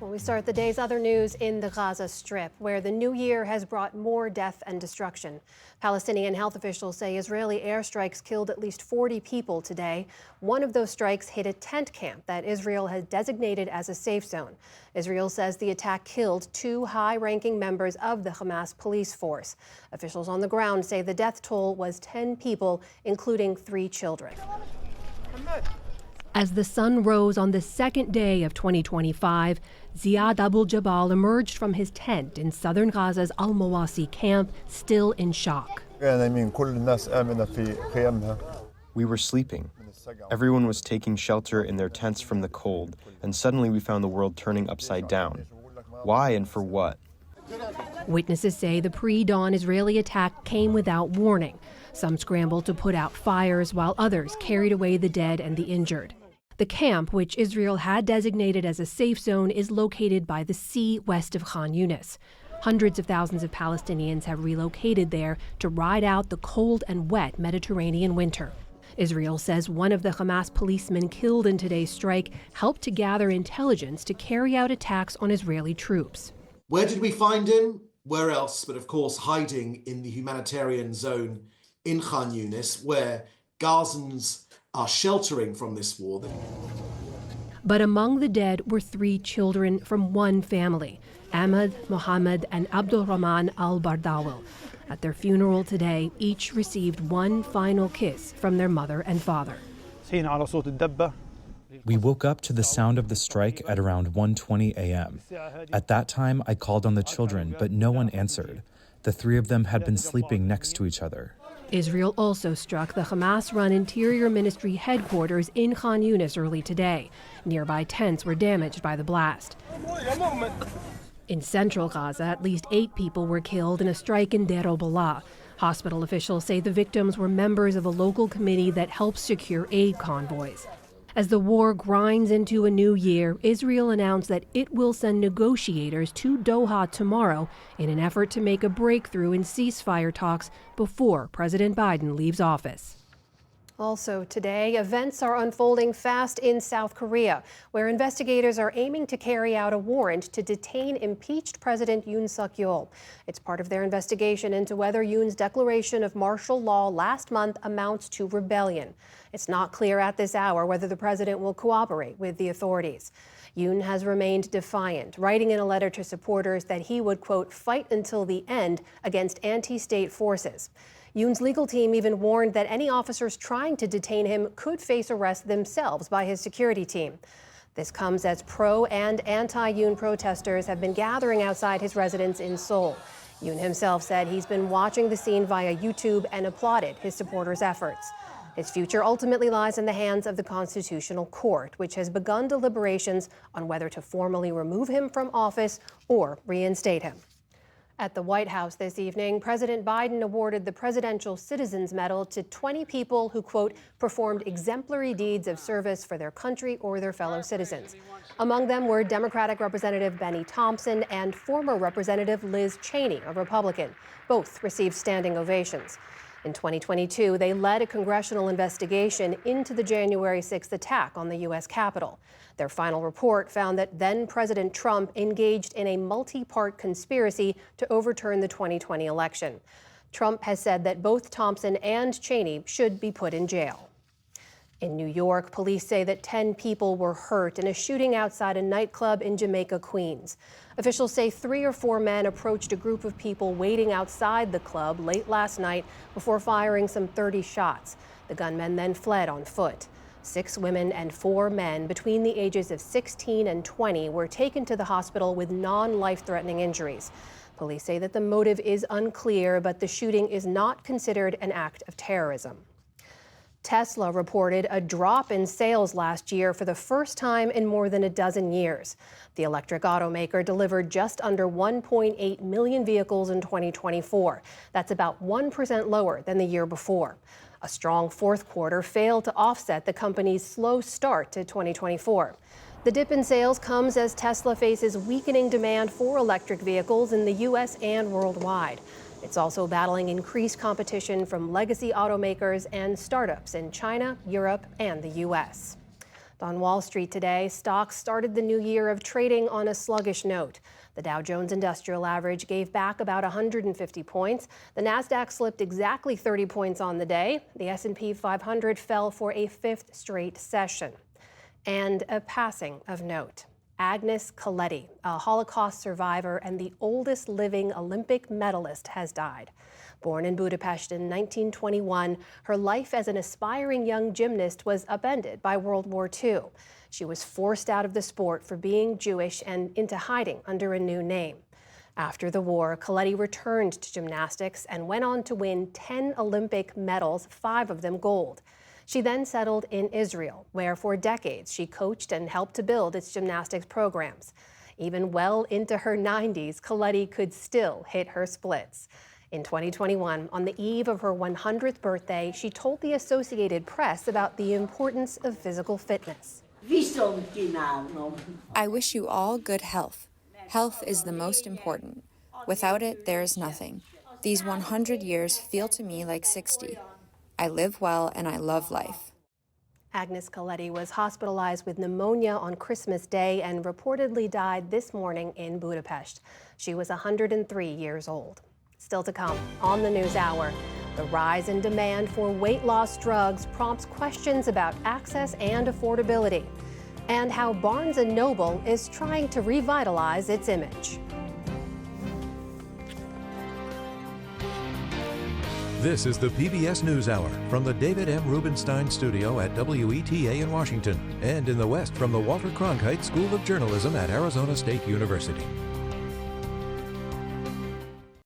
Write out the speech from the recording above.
Well, we start the day's other news in the Gaza Strip, where the new year has brought more death and destruction. Palestinian health officials say Israeli airstrikes killed at least 40 people today. One of those strikes hit a tent camp that Israel has designated as a safe zone. Israel says the attack killed 2 high-ranking members of the Hamas police force. Officials on the ground say the death toll was 10 people, including 3 children. As the sun rose on the second day of 2025, Ziad Abu Jabal emerged from his tent in southern Gaza's Al-Mawasi camp, still in shock. We were sleeping. Everyone was taking shelter in their tents from the cold, and suddenly we found the world turning upside down. Why and for what? Witnesses say the pre-dawn Israeli attack came without warning. Some scrambled to put out fires, while others carried away the dead and the injured. The camp, which Israel had designated as a safe zone, is located by the sea west of Khan Yunis. Hundreds of thousands of Palestinians have relocated there to ride out the cold and wet Mediterranean winter. Israel says one of the Hamas policemen killed in today's strike helped to gather intelligence to carry out attacks on Israeli troops. Where did we find him? Where else but, of course, hiding in the humanitarian zone in Khan Yunis, where Gazans are sheltering from this war. But among the dead were 3 children from one family, Ahmed, Mohammed, and Abdul Rahman al-Bardawil. At their funeral today, each received one final kiss from their mother and father. We woke up to the sound of the strike at around 1:20 a.m. At that time, I called on the children, but no one answered. The 3 of them had been sleeping next to each other. Israel also struck the Hamas-run Interior Ministry headquarters in Khan Yunis early today. Nearby tents were damaged by the blast. In central Gaza, at least 8 people were killed in a strike in Deir al-Balah. Hospital officials say the victims were members of a local committee that helps secure aid convoys. As the war grinds into a new year, Israel announced that it will send negotiators to Doha tomorrow in an effort to make a breakthrough in ceasefire talks before President Biden leaves office. Also today, events are unfolding fast in South Korea, where investigators are aiming to carry out a warrant to detain impeached President Yoon Suk-yeol. It's part of their investigation into whether Yoon's declaration of martial law last month amounts to rebellion. It's not clear at this hour whether the president will cooperate with the authorities. Yoon has remained defiant, writing in a letter to supporters that he would, quote, fight until the end against anti-state forces. Yoon's legal team even warned that any officers trying to detain him could face arrest themselves by his security team. This comes as pro- and anti-Yoon protesters have been gathering outside his residence in Seoul. Yoon himself said he's been watching the scene via YouTube and applauded his supporters' efforts. His future ultimately lies in the hands of the Constitutional Court, which has begun deliberations on whether to formally remove him from office or reinstate him. At the White House this evening, President Biden awarded the Presidential Citizens Medal to 20 people who, quote, performed exemplary deeds of service for their country or their fellow citizens. Among them were Democratic Representative Benny Thompson and former Representative Liz Cheney, a Republican. Both received standing ovations. In 2022, they led a congressional investigation into the January 6th attack on the U.S. Capitol. Their final report found that then-President Trump engaged in a multi-part conspiracy to overturn the 2020 election. Trump has said that both Thompson and Cheney should be put in jail. In New York, police say that 10 people were hurt in a shooting outside a nightclub in Jamaica, Queens. Officials say 3 or 4 men approached a group of people waiting outside the club late last night before firing some 30 shots. The gunmen then fled on foot. 6 women and 4 men between the ages of 16 and 20 were taken to the hospital with non-life-threatening injuries. Police say that the motive is unclear, but the shooting is not considered an act of terrorism. Tesla reported a drop in sales last year for the first time in more than a dozen years. The electric automaker delivered just under 1.8 million vehicles in 2024. That's about 1% lower than the year before. A strong fourth quarter failed to offset the company's slow start to 2024. The dip in sales comes as Tesla faces weakening demand for electric vehicles in the U.S. and worldwide. It's also battling increased competition from legacy automakers and startups in China, Europe, and the U.S. On Wall Street today, stocks started the new year of trading on a sluggish note. The Dow Jones Industrial Average gave back about 150 points. The Nasdaq slipped exactly 30 points on the day. The S&P 500 fell for a fifth straight session. And a passing of note. Agnes Coletti, a Holocaust survivor and the oldest living Olympic medalist, has died. Born in Budapest in 1921, her life as an aspiring young gymnast was upended by World War II. She was forced out of the sport for being Jewish and into hiding under a new name. After the war, Coletti returned to gymnastics and went on to win 10 Olympic medals, 5 of them gold. She then settled in Israel, where for decades she coached and helped to build its gymnastics programs. Even well into her 90s, Coletti could still hit her splits. In 2021, on the eve of her 100th birthday, she told the Associated Press about the importance of physical fitness. I wish you all good health. Health is the most important. Without it, there is nothing. These 100 years feel to me like 60. I live well and I love life. Agnes Coletti was hospitalized with pneumonia on Christmas Day and reportedly died this morning in Budapest. She was 103 years old. Still to come on the NewsHour, the rise in demand for weight loss drugs prompts questions about access and affordability, and how Barnes & Noble is trying to revitalize its image. This is the PBS NewsHour from the David M. Rubenstein studio at WETA in Washington, and in the West from the Walter Cronkite School of Journalism at Arizona State University.